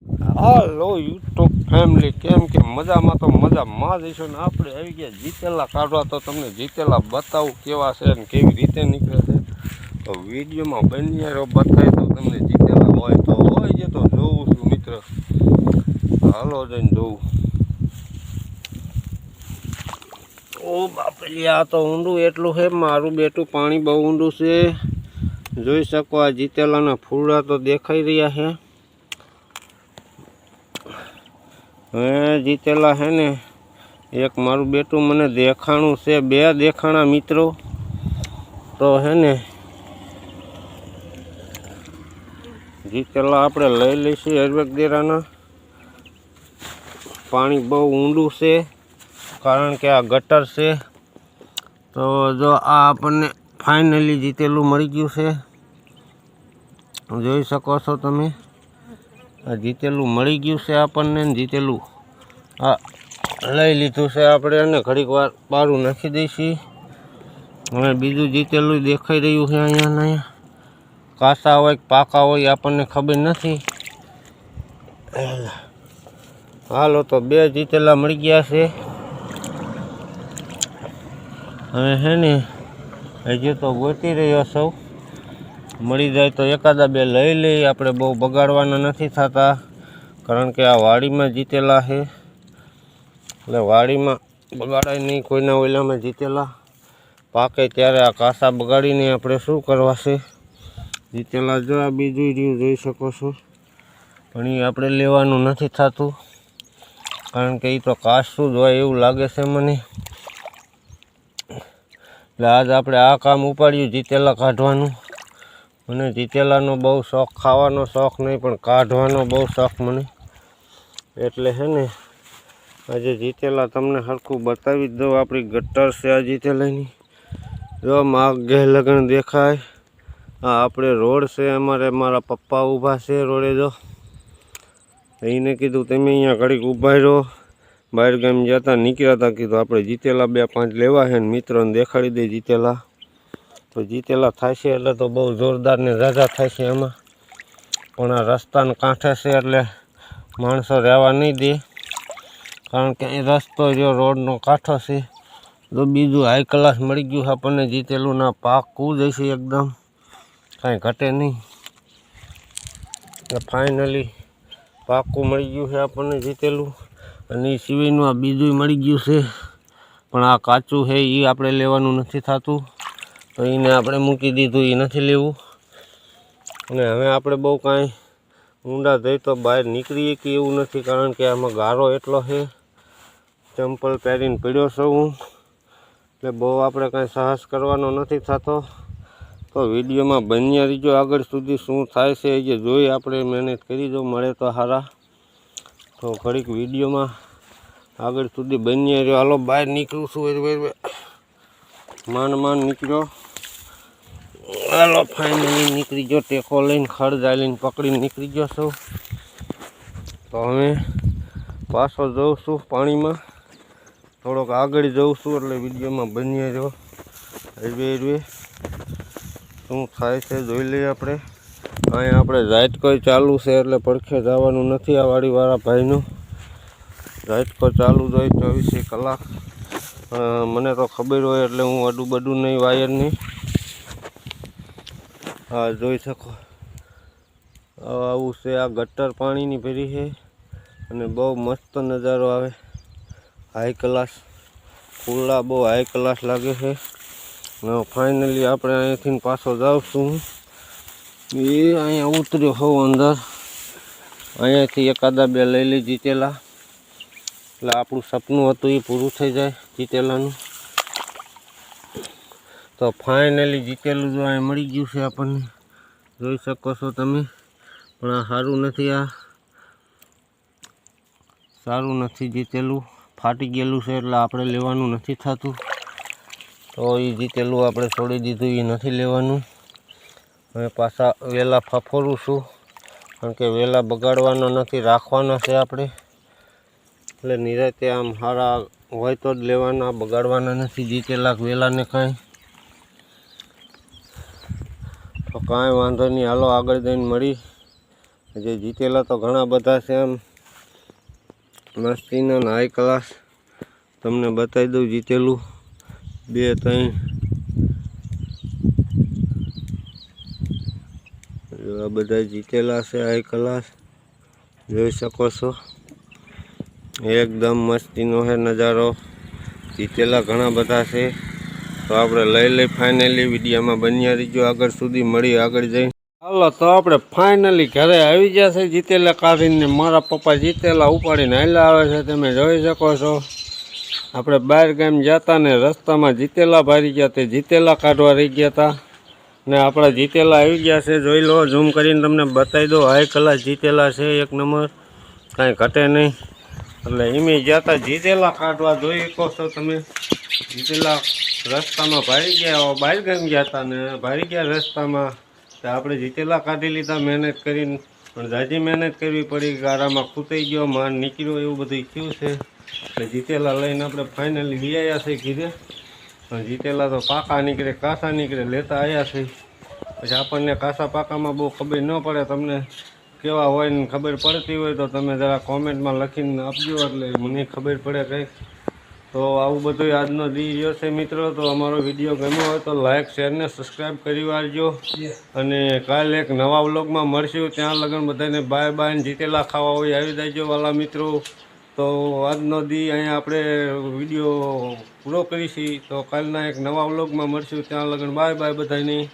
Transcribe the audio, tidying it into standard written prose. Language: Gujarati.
હાલો યુટ્યુબ ફેમિલી, કેમ કે મજામાં તો મજામાં જ હશો ને. આપણે આવી ગયા જીતેલા કાઢવા, તો તમને જીતેલા બતાવું કેવા છે ને કેવી રીતે નીકળે છે. તો વિડીયોમાં બની બતાવી તો તમને જીતેલા હોય તો હોય છે, તો જોઉં છું મિત્ર. હાલો જઈને જોઉં. ઓ બાપલી, આ તો ઊંડું એટલું છે. મારું બેટું પાણી બહુ ઊંડું છે. જોઈ શકો, આ જીતેલાના ફૂલડા તો દેખાઈ રહ્યા છે. હવે જીતેલા હે ને, એક મારું બેટું મને દેખાણું છે, બે દેખાણા મિત્રો. તો હે ને જીતેલા આપણે લઈ લઈશું હરવેક દેરાના. પાણી બહુ ઊંડું છે, કારણ કે આ ગટર છે. તો જો આ આપણને ફાઇનલી જીતેલું મળી ગયું છે. જોઈ શકો છો તમે, આ જીતેલું મળી ગયું છે આપણને. જીતેલું આ લઈ લીધું છે આપણે, અને ઘડીક વાર બારું નાખી દઈશી. હવે બીજું જીતેલું દેખાઈ રહ્યું છે. અહીંયા કાસા હોય પાકા હોય આપણને ખબર નથી. હાલો, તો બે જીતેલા મળી ગયા છે. હવે હે ને હજી તો ગોતી રહ્યો સૌ, મળી જાય તો એકાદા બે લઈ લઈ. આપણે બહુ બગાડવાના નથી થતા, કારણ કે આ વાડીમાં જીતેલા છે, એટલે વાડીમાં બગાડાય નહીં. કોઈના ઓલામાં જીતેલા પાકે ત્યારે આ કાસા બગાડીને આપણે શું કરવા છે. જીતેલા જો આ બીજું રહ્યું, જોઈ શકો છો. પણ એ આપણે લેવાનું નથી થતું, કારણ કે એ તો કાચું જ હોય એવું લાગે છે મને. એટલે આજ આપણે આ કામ ઉપાડ્યું, જીતેલા કાઢવાનું. મને જીતેલાનો બહુ શોખ, ખાવાનો શોખ નહીં પણ કાઢવાનો બહુ શોખ મને. એટલે હે ને આજે જીતેલા તમને સરખું બતાવી જ દઉં. આપણી ગટર છે આ જીતેલાની. જો માગે લગન દેખાય. આ આપણે રોડ છે, અમારે મારા પપ્પા ઊભા છે રોડે. જો એને કીધું તમે અહીંયા ઘડીક ઊભા રહો, બહાર ગામ જતા નીકળ્યા હતા. કીધું આપણે જીતેલા બે પાંચ લેવા છે ને મિત્રોને દેખાડી દે જીતેલા. તો જીતેલા થાય છે એટલે તો બહુ જોરદાર ને રાજા થાય છે એમાં. પણ આ રસ્તાને કાંઠે છે એટલે માણસો રહેવા નહીં દે, કારણ કે અહીં રસ્તો જો રોડનો કાંઠો છે. તો બીજું હાઈ ક્લાસ મળી ગયું આપણને જીતેલું. ના પાકું જ હશે એકદમ, કાંઈ ઘટે નહીં. ફાઇનલી પાકું મળી ગયું છે આપણને જીતેલું. અને એ સિવાયનું આ બીજું મળી ગયું છે, પણ આ કાચું છે એ આપણે લેવાનું નથી થતું. તો એને આપણે મૂકી દીધું, એ નથી લેવું. અને હવે આપણે બહુ કાંઈ ઊંડા જઈ તો બહાર નીકળીએ કે એવું નથી, કારણ કે આમાં ગારો એટલો છે. ચંપલ પહેરીને પડ્યો છું હું, એટલે બહુ આપણે કાંઈ સાહસ કરવાનો નથી થતો. તો વિડીયોમાં બન્યા રહીજો આગળ સુધી. શું થાય છે એ જે જોઈ આપણે મહેનત કરી દો, મળે તો સારા. તો ઘડીક વિડીયોમાં આગળ સુધી બન્યા રહ્યો. હાલો બહાર નીકળું છું, માંડ નીકળ્યો. હાલો ફાઇનલી નીકળી ગયો, ટેકો લઈને ખડ લઈને પકડીને નીકળી ગયો છું. તો હવે પાછો જઉં છું પાણીમાં, થોડોક આગળ જઉં છું. એટલે વિડીયોમાં બન્યા રહ્યો. હરવે શું થાય છે જોઈ લઈએ આપણે. અહીંયા આપણે ઝાટકો ચાલુ છે, એટલે પડખે જવાનું નથી. આ વાડીવાળા ભાઈનું ઝાટકો ચાલુ જ હોય 24 કલાક. મને તો ખબર હોય એટલે હું અડું બડું નહીં વાયરની. હા જોઈ શકો, આવું છે. આ ગટર પાણીની ભરી છે, અને બહુ મસ્ત નજારો આવે. હાઈ ક્લાસ ફૂલડા બહુ હાઈ ક્લાસ લાગે છે. ફાઇનલી આપણે અહીંયાથી પાછો જાઉં છું. એ અહીંયા ઉતર્યો હોઉં અંદર. અહીંયાથી એકાદા બે લઈ લઈ જીતેલા, એટલે આપણું સપનું હતું એ પૂરું થઈ જાય જીતેલાનું. તો ફાઇનલી જીતેલું જો અહીં મળી ગયું છે આપણને, જોઈ શકો છો તમે. પણ આ સારું નથી, આ સારું નથી જીતેલું, ફાટી ગયેલું છે, એટલે આપણે લેવાનું નથી થતું. તો એ જીતેલું આપણે છોડી દીધું, એ નથી લેવાનું. હવે પાછા વેલા ફફોરું છું, કારણ કે વેલા બગાડવાના નથી, રાખવાના છે આપણે. એટલે નિરાતે આમ સારા હોય તો જ લેવાના, બગાડવાના નથી જીતેલા વેલાને કાંઈ. તો કાંઈ વાંધો નહીં, હાલો આગળ જઈને મળી. હજી જીતેલા તો ઘણા બધા છે એમ મસ્તીના હાઈ ક્લાસ. તમને બતાવી દઉં જીતેલું 2 3 આ બધા જીતેલા છે હાઈ ક્લાસ, જોઈ શકો છો. એકદમ મસ્તીનો છે નજારો. જીતેલા ઘણા બધા છે તો આપણે લઈ ફાઇનલી વિડીયોમાં બન્યા રહીજો આગળ સુધી. મળી આગળ જઈ. હાલો તો આપણે ફાઇનલી ઘરે આવી ગયા છે જીતેલા કાઢીને. મારા પપ્પા જીતેલા ઉપાડીને હાલ્યા આવે છે, તમે જોઈ શકો છો. આપણે બહાર ગામ જતા ને રસ્તામાં જીતેલા ભારી ગયા, તે જીતેલા કાઢવા રહી ગયા હતા ને આપણા જીતેલા આવી ગયા છે. જોઈ લો, ઝૂમ કરીને તમને બતાવી દો. હાઈ ક્લાસ જીતેલા છે, 1 નંબર, કાંઈ ઘટે નહીં. એટલે એમ જતા જીતેલા કાઢવા જોઈ શકો છો તમે. જીતેલા રસ્તામાં ભારી ગયા, બહાર ગામ ગયા હતા ને ભારી ગયા રસ્તામાં. તો આપણે જીતેલા કાઢી લીધા મહેનત કરીને, પણ જાજી મહેનત કરવી પડી. ગારામાં ખૂતાઈ ગયો, માન નીકળ્યો, એવું બધું થયું છે. એટલે જીતેલા લઈને આપણે ફાઇનલી વિયાયા છે ઘીરે. પણ જીતેલા તો પાકા નીકળે કાસા નીકળે લેતા આવ્યા છે. પછી આપણને કાસા પાકામાં બહુ ખબર ન પડે. તમને કેવા હોય ને ખબર પડતી હોય તો તમે જરા કોમેન્ટમાં લખીને આપજો, એટલે મને ખબર પડે કંઈક. તો આવું બધું આજનો દી રહ્યો છે મિત્રો. તો અમારો વિડીયો ગમ્યો હોય તો લાઇક શેર ને સબસ્ક્રાઈબ કરી વાળજો. અને કાલે એક નવા વ્લોગમાં મળશું. ત્યાં લગન બધાને બાય બાય. જીતેલા ખાવા હોય આવી જાયજો વાલા મિત્રો. તો આજનો દી અહીંયા આપણે વિડીયો પૂરો કરીશી. તો કાલના એક નવા વ્લોગમાં મળશું. ત્યાં લગન બાય બાય બધાને.